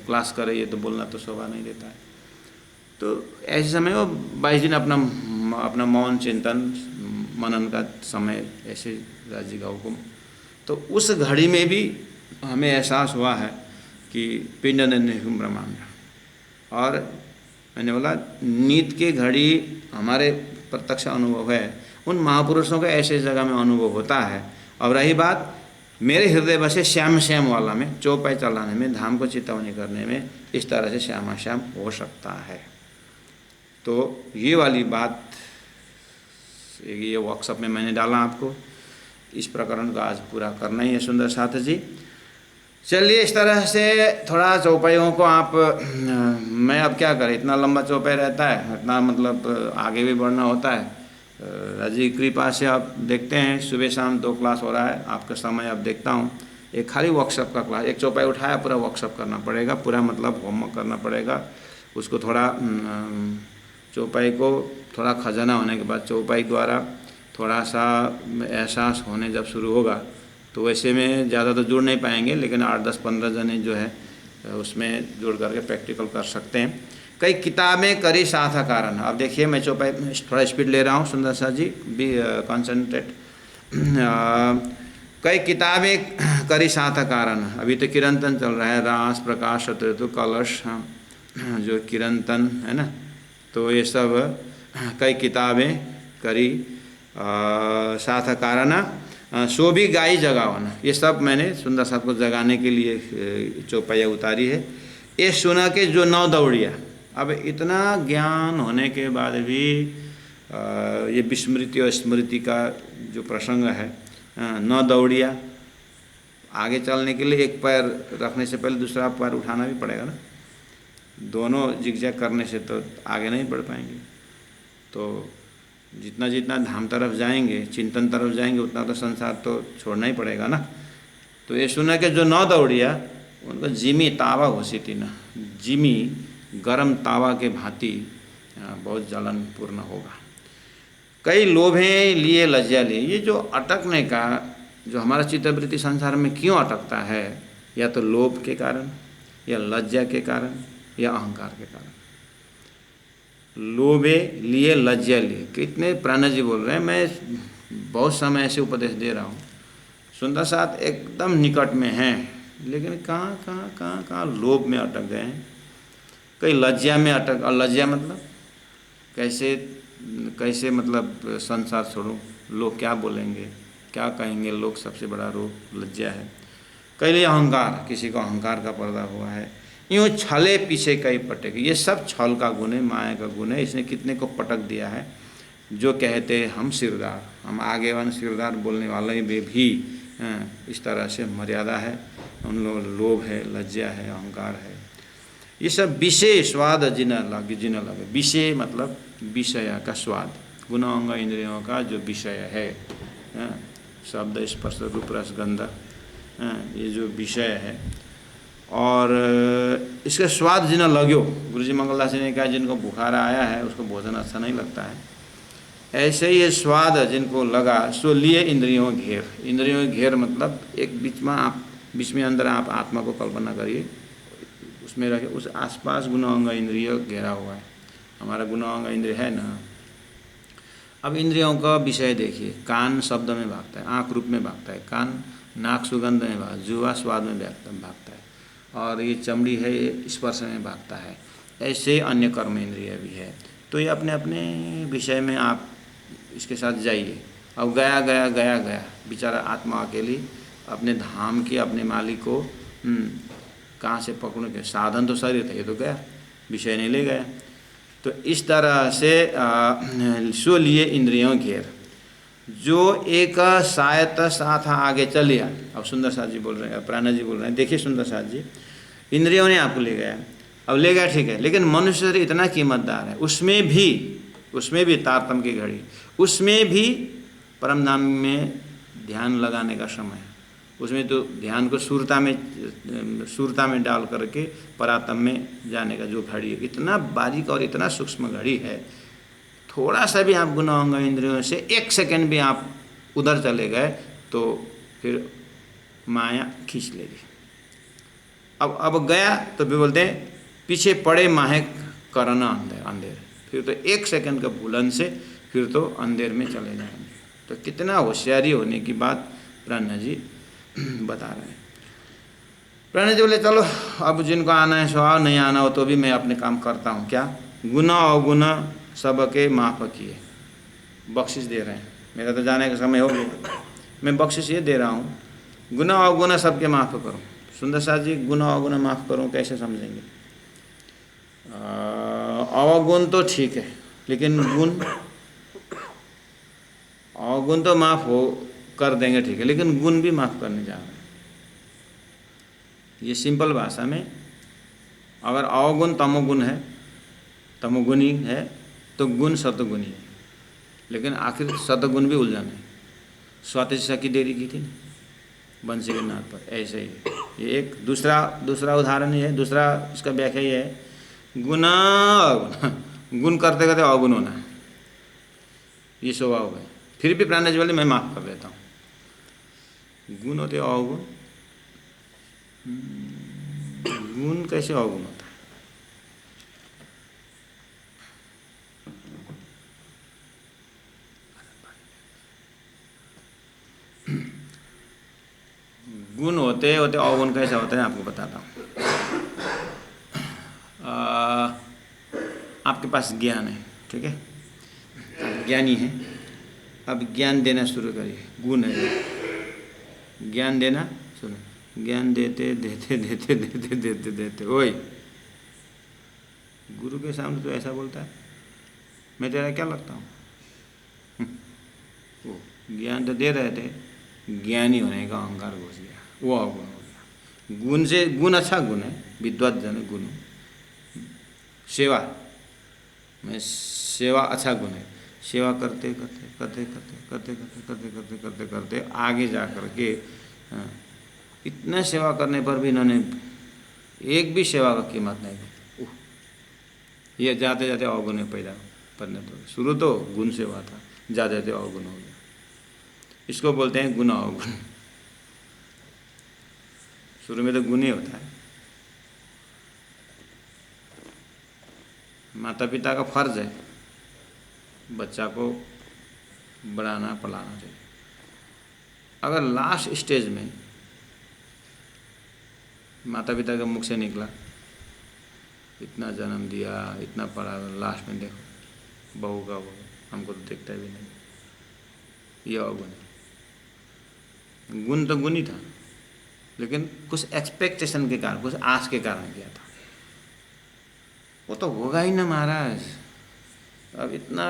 क्लास कर रही है तो बोलना तो शोभा नहीं देता है। तो ऐसे समय वो 22 दिन अपना मौन चिंतन मनन का समय, ऐसे राज जी का हुक्म। तो उस घड़ी में भी हमें एहसास हुआ है कि पिंड निर्निकुंभ ब्रह्मांड, और मैंने बोला नीत के घड़ी हमारे प्रत्यक्ष अनुभव है, उन महापुरुषों का ऐसे जगह में अनुभव होता है। और रही बात मेरे हृदय बसे श्याम श्याम वाला में, चौपाई चलाने में, धाम को चितवनी करने में, इस तरह से श्यामा श्याम हो सकता है। तो ये वाली बात ये वर्कशॉप में मैंने डाला आपको। इस प्रकरण का आज पूरा करना ही है सुंदर साथ जी। चलिए इस तरह से थोड़ा चौपाइयों को आप मैं अब क्या करें, इतना लंबा चौपाई रहता है, इतना मतलब आगे भी बढ़ना होता है। राजी कृपा से आप देखते हैं सुबह शाम 2 क्लास हो रहा है, आपका समय अब देखता हूँ एक खाली वर्कशॉप का क्लास, एक चौपाई उठाया पूरा वर्कशॉप करना पड़ेगा, पूरा मतलब होमवर्क करना पड़ेगा उसको। थोड़ा चौपाई को थोड़ा खजाना होने के बाद चौपाई द्वारा थोड़ा सा एहसास होने जब शुरू होगा, तो वैसे में ज़्यादा तो जुड़ नहीं पाएंगे, लेकिन 8, 10, 15 जने जो है उसमें जुड़ करके प्रैक्टिकल कर सकते हैं। कई किताबें करी साथा कारण। अब देखिए मैं चौपाई थोड़ा स्पीड ले रहा हूँ सुंदर सा जी, बी कॉन्सेंट्रेट। कई किताबें करी साथा कारण, अभी तो किरंतन चल रहा है, रास प्रकाश शत्रु कलश, जो किरंतन है ना, तो ये सब कई किताबें करी साथा कारण। सो भी गाई जगावना, ये सब मैंने सुंदर साथ को जगाने के लिए चौपाइयाँ उतारी है। ये सुना के जो 9 दौड़िया, अब इतना ज्ञान होने के बाद भी ये विस्मृति और स्मृति का जो प्रसंग है, 9 दौड़िया, आगे चलने के लिए एक पैर रखने से पहले दूसरा पैर उठाना भी पड़ेगा ना, दोनों जिगजैग करने से तो आगे नहीं बढ़ पाएंगे। तो जितना जितना धाम तरफ जाएंगे, चिंतन तरफ जाएंगे, उतना तो संसार तो छोड़ना ही पड़ेगा ना। तो ये सुना कि जो 9 दौड़िया उनको जिमी तावा घोषित न, जिमी गरम तावा के भांति बहुत जलनपूर्ण होगा। कई लोभे लिए लज्जा लिए, ये जो अटकने का जो हमारा चित्तवृत्ति संसार में क्यों अटकता है, या तो लोभ के कारण, या लज्जा के कारण, या अहंकार के कारण। लोभे लिए लज्जा लिए, कितने प्राण जी बोल रहे हैं, मैं बहुत समय से उपदेश दे रहा हूँ। सुंदर साथ एकदम निकट में हैं, लेकिन कहाँ लोभ में अटक गए हैं, कई लज्जा में अटक। और लज्जा मतलब कैसे मतलब संसार छोड़ूं, लोग क्या बोलेंगे, क्या कहेंगे लोग, सबसे बड़ा रोग लज्जा है। कई लिए अहंकार, किसी को अहंकार का पर्दा हुआ है। यूँ छले पीछे कई पटक, ये सब छल का गुण है, माया का गुण है। इसने कितने को पटक दिया है, जो कहते हम सिरदार, हम आगेवान सिरदार बोलने वाले में भी इस तरह से मर्यादा है, उन लोग लोभ है, लज्जा है, अहंकार है। ये सब विषय स्वाद जिन लगे, विषय मतलब विषय का स्वाद, गुणांग इंद्रियों का जो विषय है, शब्द स्पर्श रूप रस गंध, ये जो विषय है, और इसका स्वाद जिन्हें लग्यो, गुरुजी मंगलदास जी ने कहा जिनको बुखार आया है उसको भोजन अच्छा नहीं लगता है, ऐसे ही ये स्वाद जिनको लगा सो लिए इंद्रियों घेर। इंद्रियों घेर मतलब एक बीच में अंदर आप आत्मा को कल्पना करिए, उसमें रखे, उस आसपास गुणांग इंद्रिय घेरा हुआ है। हमारा गुणांग इंद्रिय है ना। अब इंद्रियों का विषय देखिए, कान शब्द में भागता है, आँख रूप में भागता है, कान नाक सुगंध में भागता है, जुआ स्वाद में भागता है, और ये चमड़ी है ये स्पर्श में भागता है। ऐसे अन्य कर्म इंद्रिय भी है। तो ये अपने अपने विषय में आप इसके साथ जाइए। अब गया बेचारा आत्मा अकेली अपने धाम के अपने मालिक को कहाँ से पकड़ूं के, साधन तो शरीर था, ये तो गया, विषय नहीं ले गया। तो इस तरह से सो लिए इंद्रियों घेर, जो एक शायद साथ आगे चल लिया। अब सुंदर साथ जी बोल रहे हैं, प्राणा जी बोल रहे हैं, देखिए सुंदर साथ जी, इंद्रियों ने आपको ले गया, अब ले गया ठीक है, लेकिन मनुष्य शरीर इतना कीमतदार है, उसमें भी तारतम्य की घड़ी, उसमें भी परम धाम में ध्यान लगाने का समय है, उसमें तो ध्यान को सूरता में डाल करके परातम में जाने का जो घड़ी है, इतना बारीक और इतना सूक्ष्म घड़ी है। थोड़ा सा भी आप गुना होंगे इंद्रियों से, 1 सेकंड भी आप उधर चले गए तो फिर माया खींच लेगी। अब गया तो भी बोलते हैं पीछे पड़े माहे करना अंधेर, फिर तो 1 सेकंड का भूलन से फिर तो अंधेर में चले जाएंगे। तो कितना होशियारी होने की बात प्राणनाथ जी बता रहे हैं। प्राणनाथ जी बोले चलो अब जिनको आना है सो आओ, नहीं आना हो तो भी मैं अपने काम करता हूँ। क्या? गुना अवगुण सबके माफ किए, बख्शिश दे रहे हैं। मेरा तो जाने का समय हो गया, मैं बख्शिश ये दे रहा हूँ, गुना अवगुण सबके माफ करूँ। सुंदर साथ जी, गुना अवगुण माफ़ करूँ कैसे समझेंगे? अवगुण तो ठीक है, लेकिन अवगुण तो माफ़ हो कर देंगे ठीक है, लेकिन गुण भी माफ़ करने जा रहे हैं। ये सिंपल भाषा में, अगर अवगुण तमोगुण है, तमोगुणी है, तो गुण सतगुणी है, लेकिन आखिर सतगुण भी उलझन है। स्वाति सखी देरी की थी ना बंसी के नाथ पर, ऐसे ही है। ये एक दूसरा उदाहरण ही है, दूसरा इसका व्याख्या ये है, गुना गुण करते करते अवगुण होना है, ये स्वभाव है। फिर भी प्राणनाथ जी बोले मैं माफ़ कर देता हूँ। गुण होते अवगुण, गुण कैसे अवगुण होता है? गुण होते होते अवगुण कैसा होता है आपको बताता हूँ। आपके पास ज्ञान है, ठीक है, आप ज्ञानी हैं, अब ज्ञान देना शुरू करिए, गुण है ज्ञान देना। सुनो, ज्ञान देते देते देते देते देते देते ओए, गुरु के सामने तो ऐसा बोलता है, मैं तेरा क्या लगता हूँ? वो ज्ञान तो दे रहे थे, ज्ञानी होने का अहंकार घुस गया, वो अवगुण हो गया। गुण से, गुण अच्छा गुण है, विद्वत जन गुण। सेवा में सेवा अच्छा गुण है, सेवा करते करते करते करते करते करते करते करते करते करते आगे जा कर के इतना सेवा करने पर भी इन्होंने एक भी सेवा का कीमत नहीं दी। ये जाते जाते अवगुण में पैदा परिणत हो गया। शुरू तो गुण सेवा था, जाते जाते अवगुण हो गया। इसको बोलते हैं गुण अवगुण। शुरू में तो गुण ही होता है। माता पिता का फर्ज है बच्चा को बढ़ाना पढ़ाना चाहिए। अगर लास्ट स्टेज में माता पिता के मुख से निकला, इतना जन्म दिया, इतना पढ़ा, लास्ट में देखो बहू का वो हमको तो देखता भी नहीं, ये अवगुण है। गुण तो गुण ही था, लेकिन कुछ एक्सपेक्टेशन के कारण, कुछ आस के कारण किया था। वो तो होगा ही ना महाराज। अब इतना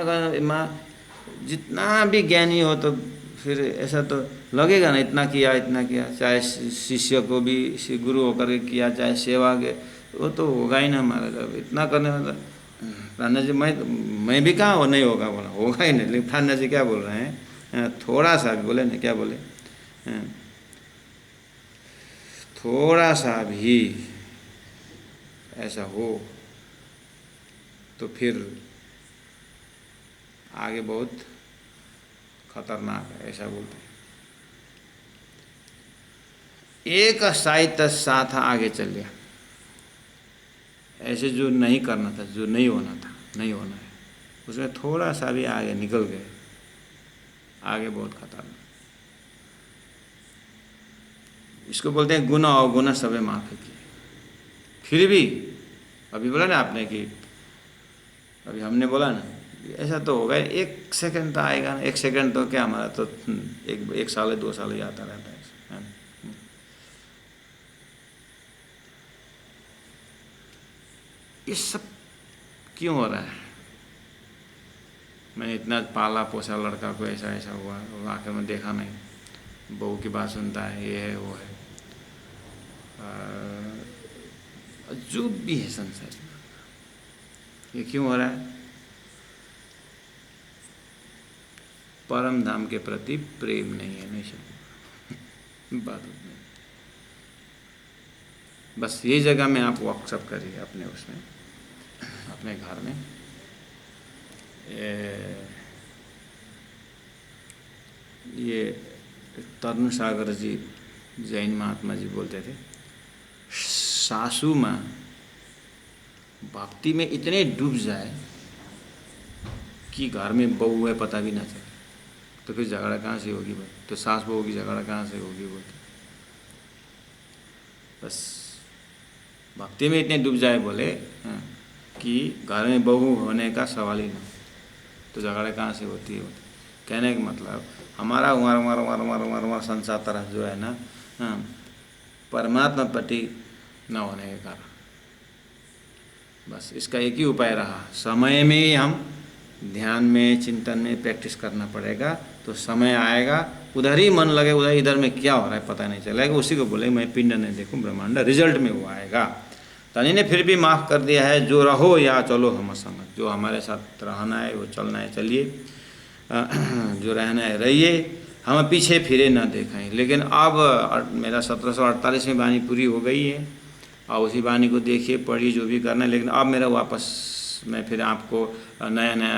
जितना भी ज्ञानी हो तो फिर ऐसा तो लगेगा ना, इतना किया, चाहे शिष्य को भी गुरु होकर के किया, चाहे सेवा के, वो तो होगा ही ना महाराज। अब इतना करने वाला प्राणनाथ जी, मैं भी कहाँ हो नहीं होगा, बोला होगा ही नहीं। लेकिन प्राणनाथ जी क्या बोल रहे हैं, थोड़ा सा भी बोले ना, क्या बोले, थोड़ा सा भी ऐसा हो तो फिर आगे बहुत खतरनाक है, ऐसा बोलते हैं। एक साहित्य साथ आगे चल गया, ऐसे जो नहीं करना था, जो नहीं होना था, नहीं होना है, उसमें थोड़ा सा भी आगे निकल गए, आगे बहुत खतरनाक। इसको बोलते हैं गुना अवगुण सबे माफ किए। फिर भी अभी बोला ना आपने कि अभी हमने बोला ना, ऐसा तो होगा, 1 सेकंड तो आएगा ना। 1 सेकंड तो क्या, हमारा तो एक साल है, 2 साल ही आता रहता है। ये सब क्यों हो रहा है? मैंने इतना पाला पोसा लड़का को, ऐसा हुआ, आखिर में देखा नहीं, बहू की बात सुनता है, ये है वो है, और जो भी है संसार में, ये क्यों हो रहा है? परम धाम के प्रति प्रेम नहीं है, नहीं समझ बात नहीं। बस ये जगह में आप वर्कशॉप करिए अपने उसमें, अपने घर में। ये तरुण सागर जी, जैन महात्मा जी बोलते थे, सासू माँ भक्ति में इतने डूब जाए कि घर में बहू है पता भी ना चले, तो फिर झगड़ा कहाँ से होगी भाई? तो सास बहू की झगड़ा कहाँ से होगी बोलते? बस भक्ति में इतने डूब जाए बोले कि घर में बहू होने का सवाल ही ना, तो झगड़ा कहाँ से होती है? कहने का मतलब हमारा हमारा संसार तरफ जो है ना, परमात्मा प्रति न होने के कारण। बस इसका एक ही उपाय रहा, समय में ही हम ध्यान में, चिंतन में प्रैक्टिस करना पड़ेगा, तो समय आएगा उधर ही मन लगे, उधर इधर में क्या हो रहा है पता नहीं चलेगा। उसी को बोले मैं पिंड नहीं देखूं ब्रह्मांड, रिजल्ट में वो आएगा। तनी ने फिर भी माफ़ कर दिया है, जो रहो या चलो हम संग, जो हमारे साथ रहना है वो चलना है चलिए, जो रहना है रहिए, हम पीछे फिरे ना देखें। लेकिन अब मेरा 1748 में वाणी पूरी हो गई है, और उसी वाणी को देखिए, पढ़िए, जो भी करना है। लेकिन अब मेरा वापस मैं फिर आपको नया नया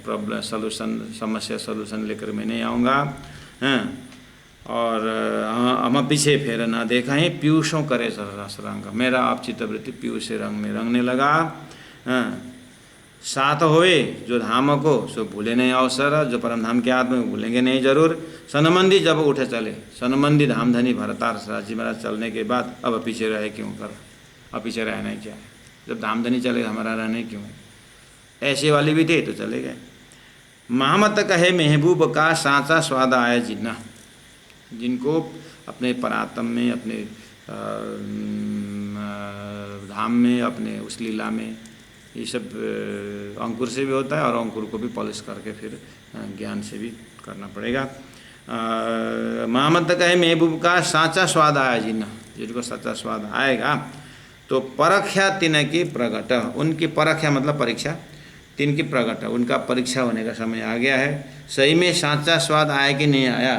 प्रॉब्लम समस्या सोल्यूशन लेकर मैं नहीं आऊँगा, हैं। और हम पीछे फेर ना देखें, पीयूषों करे सरस रंग, मेरा आप चित्तवृत्ति पीयूष से रंग में रंगने लगा। हाँ, साथ होए जो धाम को सो भूले नहीं अवसर, जो परम धाम के आत्मा में भूलेंगे नहीं जरूर। सनमंदी जब उठे चले, सनमंदी धाम धनी भरतार राजी महाराज चलने के बाद अब पीछे रहे क्यों कर? अब पीछे रहना ही क्या है? जब धामधनी चले हमारा रहने क्यों? ऐसे वाले भी थे तो चले गए। महामत कहे महबूब का सांचा स्वाद आया जिन्ना, जिनको अपने परात्म में, अपने धाम में, अपने उस लीला में, ये सब अंकुर से भी होता है, और अंकुर को भी पॉलिश करके फिर ज्ञान से भी करना पड़ेगा। महामत कहे महबूब का सांचा स्वाद आया जिन्ना, जिनको सच्चा स्वाद आएगा तो परख्या तिन की प्रगट, उनकी परख्या मतलब परीक्षा, तिन की प्रगट, उनका परीक्षा होने का समय आ गया है। सही में सांचा स्वाद आया कि नहीं आया,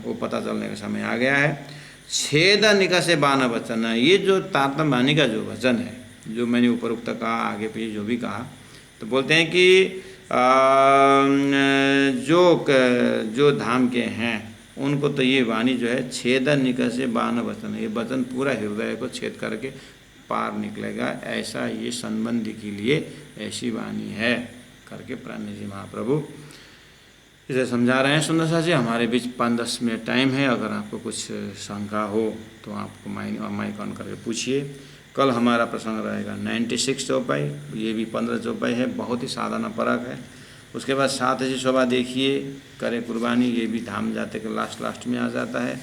वो पता चलने का समय आ गया है। छेद निकसे बान वचन, ये जो तातम वाणी का जो वचन है, जो मैंने उपरोक्त कहा, आगे पीछे जो भी कहा, तो बोलते हैं कि जो धाम के हैं उनको तो ये वाणी जो है छेद निकसे बान वचन, ये वचन पूरा हृदय को छेद करके पार निकलेगा, ऐसा ये संबंधी के लिए ऐसी वाणी है करके प्राणी जी महाप्रभु इसे समझा रहे हैं। सुंदर सा जी, हमारे बीच 5-10 मिनट टाइम है, अगर आपको कुछ शंका हो तो आपको माइक ऑन करके पूछिए। कल हमारा प्रसंग रहेगा 96 चौपाई, ये भी 15 चौपाई है, बहुत ही साधना परक है। उसके बाद 7 जी शोभा देखिए, करे कुर्बानी, ये भी धाम जाते के लास्ट में आ जाता है।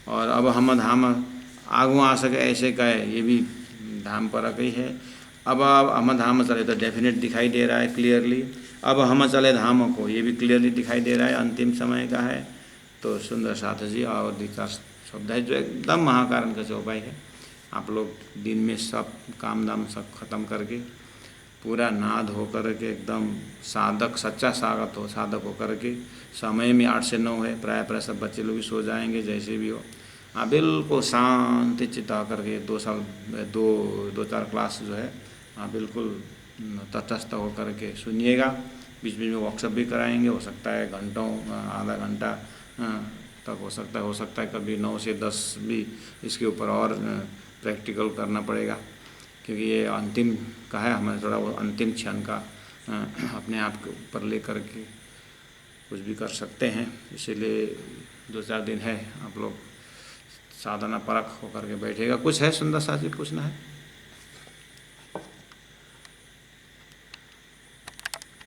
और अब हम धाम आगू आ सके ऐसे कहे, ये भी धाम परक ही है। अब हम धाम चले तो डेफिनेट दिखाई दे रहा है क्लियरली, अब हम चले धाम को, ये भी क्लियरली दिखाई दे रहा है, अंतिम समय का है। तो सुंदर साथ जी और 2-4 शब्द है जो एकदम महाकारण का चौपाई है। आप लोग दिन में सब काम दाम सब खत्म करके पूरा नाद हो करके एकदम साधक, सच्चा साधक हो करके, समय में 8 से 9 है, प्राय सब बच्चे लोग भी सो जाएंगे जैसे भी हो। हाँ, बिल्कुल शांति चित्त होकर के 2-4 क्लास जो है, हाँ बिल्कुल तटस्थ होकर के सुनिएगा। बीच में वर्कशॉप भी कराएंगे, हो सकता है घंटों, आधा घंटा तक हो सकता है कभी 9 से 10 भी इसके ऊपर और प्रैक्टिकल करना पड़ेगा, क्योंकि ये अंतिम का है, हमें थोड़ा वो अंतिम क्षण का अपने आप के ऊपर ले करके कुछ भी कर सकते हैं। इसीलिए 2-4 दिन है, आप लोग साधना परख होकर के बैठेगा। कुछ है सुंदर सा जी पूछना है?